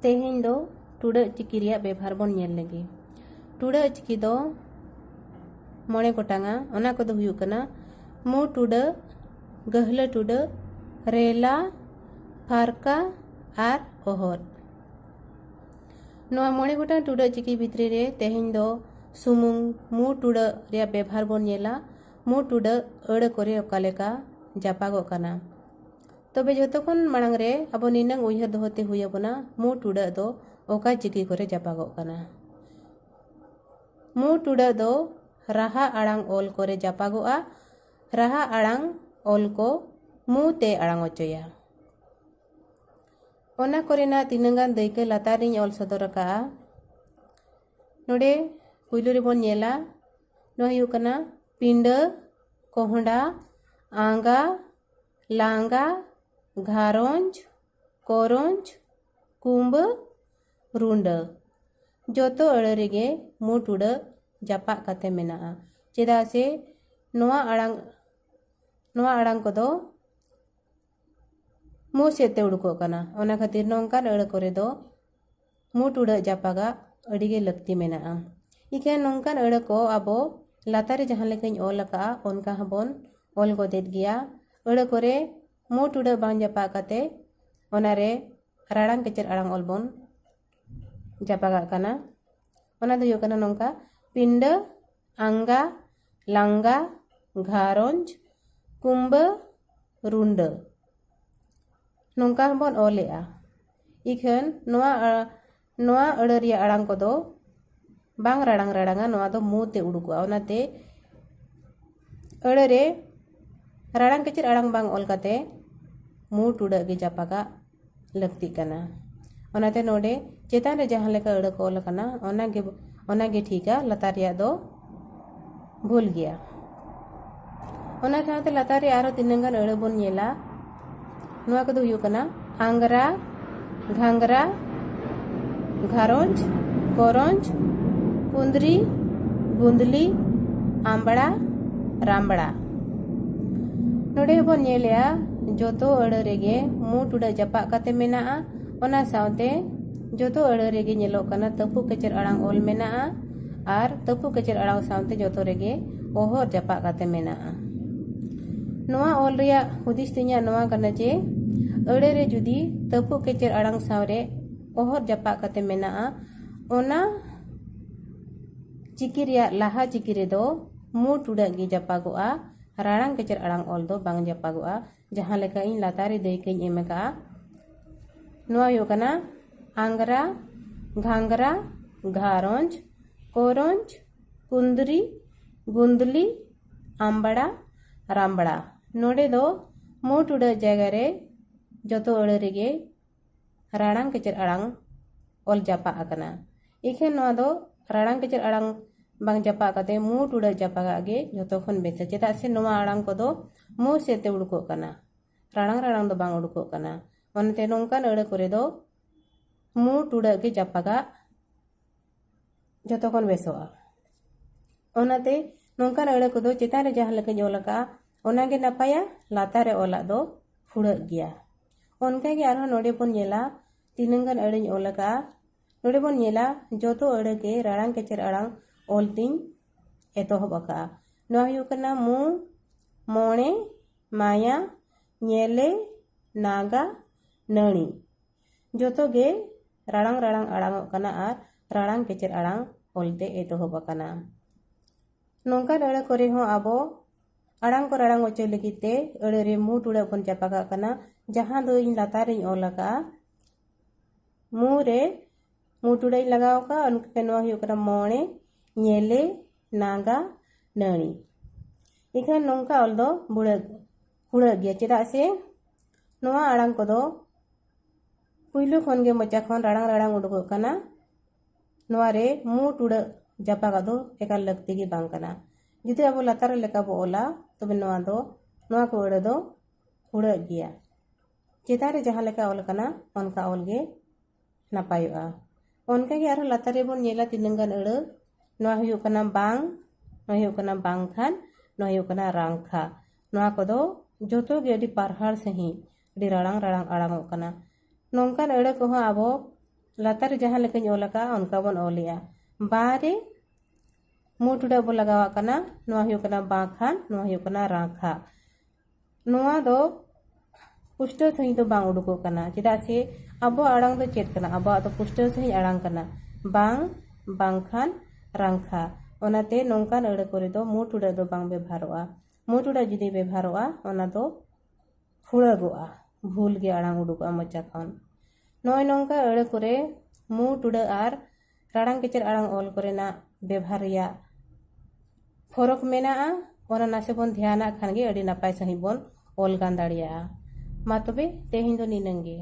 तेहें दो ᱴᱩᱰᱟᱹᱜ ᱪᱤᱠᱤ ᱨᱮᱭᱟᱜ ᱵᱮᱵᱷᱟᱨ ᱵᱚᱱ ᱧᱮᱞ ᱞᱮᱜᱮ। ᱴᱩᱰᱟᱹᱜ ᱪᱤᱠᱤ ᱫᱚ ᱢᱚᱬᱮ ᱜᱚᱴᱟᱝᱟ। ᱚᱱᱟ ᱠᱚᱫᱚ ᱦᱩᱭᱩᱜ ᱠᱟᱱᱟ ᱢᱩ ᱴᱩᱰᱟᱹᱜ, ᱜᱟᱹᱦᱞᱟᱹ ᱴᱩᱰᱟᱹᱜ, ᱨᱮᱞᱟ, ᱯᱷᱟᱨᱠᱟ ᱟᱨ ᱚᱦᱚᱫ। ᱱᱚᱣᱟ ᱢᱚᱬᱮ ᱜᱚᱴᱟᱝ ᱴᱩᱰᱟᱹᱜ ᱪᱤᱠᱤ ᱵᱷᱤᱛᱨᱤ ᱨᱮ ᱛᱮᱦᱮᱧ ᱫᱚ ᱥᱩᱢᱩᱝ ᱢᱩ ᱴᱩᱰᱟᱹᱜ ᱨᱮᱭᱟᱜ ᱵᱮᱵᱷᱟᱨ ᱵᱚᱱ ᱧᱮᱞᱟ। ᱢᱩ ᱴᱩᱰᱟᱹᱜ ᱟᱹᱲᱟᱹ ᱠᱚᱨᱮ ᱚᱠᱟ ᱞᱮᱠᱟ ᱡᱟᱯᱟᱜᱚᱜ ᱠᱟᱱᱟ। तबे जतो खन मांग रे अब निनंग उयहर दोहते हुई बना मु टुडा दो ओका चिकी करे जापागोग कना। मु टुडा दो राहा आड़ांग ओल करे जापागोआ। राहा आड़ांग ओल को मु ते आड़ांग ओचोया। ओना कोरेना तिनंगान दैके लातारिंग ओल सदर का नोडे पुइलु रे बोन नेला नो हुयु कना पिंड, कोहंडा, आंगा, लांगा, घारोंज, कोरोंज, कुंभ, रुंड जोतो अड़ रेगे मु टुडा जापा कते मेना। चेदा से नोआ आड़ांग को दो मु सेते उड़को कना। ओना खातिर नोंकान अड़ करे दो मु टुडा जापागा अड़ीगे लक्ति मेना। इके नोंकान अड़ को आबो लातारे जहां लेकाኝ ओल का ओनका हबोन ओल गोदेत गिया। अड़ करे मु टुडा बांग जापा कते ओनारे राड़ांग केचर आड़ांग ओल बोन जापागा कना। ओना दो हुयो कना नोंका पिंड, आंगा, लांगा, घारोंज, कुंभ, रुंड नोंका हबोन ओलेआ। इखन नोआ अड़ रिया आड़ांग को दो बांग राड़ांगा नोआ दो मु ते उड़ुकोआ। ओनाते अड़ रे राड़ांग केचर आड़ांग बांग ओल कते मु टुडा गे जापागा लक्ति कना। ओनाते नोडे चेतान रे जहां लेका अड़ को ओल कना ओना गे ठीका लतार रिया दो भूल गया। ओना साथे लतार रे आरो तिनंगान अड़ बोन नेला नोआ को दो हुयु कना आंगरा, घांगरा, घारोंज, कोरोंज, कुंदरी, गुंदली, आंबड़ा, रामबड़ा नोडे बोन नेलेया जोतो अड़ रेगे मु टुडा जापा कते मेना। ओना साथे जोतो अड़ रेगे नेलो कना तपु केचर आड़ांग ओल मेना आर तपु केचर आड़ांग साथे जोतो रेगे ओहर जापा कते मेना। नोआ ओल रिया हुदिस तिnya नोआ कना जे अड़े रे जुदी तपु केचर आड़ांग सावरे ओहर जापा कते मेना ओना चिकी रिया लाहा चिकी रे दो मु टुडा गे जापागोआ। राड़ांग केचर आड़ांग ओल दो बांग जापागोआ। जहां लेका इन लातारे दैकेኝ एमका नोआ हुयो कना आंगरा, घांगरा, घारोंज, कोरोंज, कुंदरी, गुंदली, आंबड़ा, रामबड़ा नोडे दो मु टुडा जायगा रे जोतो अड़ रेगे राड़ांग केचर आड़ांग ओल जापा आकना। इखे नोआ दो राड़ांग केचर आड़ांग बांग जापा कते मु टुडा जापागा गे जोतो खन बेसा। चेदा से नोआ आड़ांग को दो मु सेते उड़को कना राड़ांग दो बांग उड़को कना। ओनते नोंकान अड़ करे दो मु टुडा गे जापागा जोतो खन बेसोआ। ओनाते नोंकान अड़ को दो चेतान रे जहां लेकाኝ ओल का ओना गे नापाया लातार रे ओला दो फुड़ाग गिया। ओनका गे आरो नोडे बोन नेला तिनंगान अड़िñ ओल का नोडे बोन नेला जोतो अड़ गे राड़ांग केचर आड़ांग ओल तिñ एतोहब का। नोआ हुयो कना मु, मोणे, माया, नेले, नागा, नणी जोतो गे राड़ांग आड़ांग कना आर राड़ांग केचर आड़ांग ओलते एतोहब कना। नोंकान अड़ करे हो आबो आड़ांग को राड़ांग ओचो लगिते अड़ रे मु टुडा बोन जापागा कना। जहां दो इन लातारिñ ओल का मु रे मु टुडाई लगाव का उनके नोआ हुयो कना मोणे, नेले, नागा, नणी इखन नोंका ओल दो हुड़ा गया। चेदा से नोआ आड़ांग को दो पुइलु खन गे मचा खन राड़ांग उडुको कना। नोआ रे मु टुडा जापागा दो एकाल लक्ति गे बांग कना। जुदि अब लातार लेका बो ओला तबे नोआ को अड़ दो हुड़ा गया। चेता रे जहां लेका ओल कना ओनका ओल गे नापायोआ। ओनका गे आरो लातार रे बोन नेला तिनंगान अड़ नोआ हुयो कना बांग, नोआ हुयो कना बांगखान, नोआ हुयो कना रांगखा। नोआ को दो जोतो गे अडी पारहाड़ सही अडी राड़ांग आड़ांग कना। नोंकान अड़ को हो आबो लातार जहाँ लेकाኝ ऑल आका उनका बन ऑलिया बारे मु टुडा बो लगावा कना नोआ हुयो कना बा खान नोआ हुयो कना रा खा नोआ दो पुष्टो सही दो बांग उडुको कना चेदा से अबो आड़ांग दो चेत कना अबो तो पुष्टो सही आड़ांग कना बांग बांग खान रांखा ओनाते नोंकान अड़ करे दो मु टुडा दो बांग बेभारोआ मु टुडा जुदी बेभारोआ ओना दो फुड़ागोआ भूल गे आड़ांग उडुकोआ मोचा खन नोय नोंका अड़ करे मु टुडा आर राड़ांग केचर आड़ांग ऑल करेना बेभार या फरक मेनाआ ओना नासे बोन ध्याना खान गे अड़ी नापाय सही बोन ऑल गान दाड़िया मा तबे तेहिं दो निनंगे।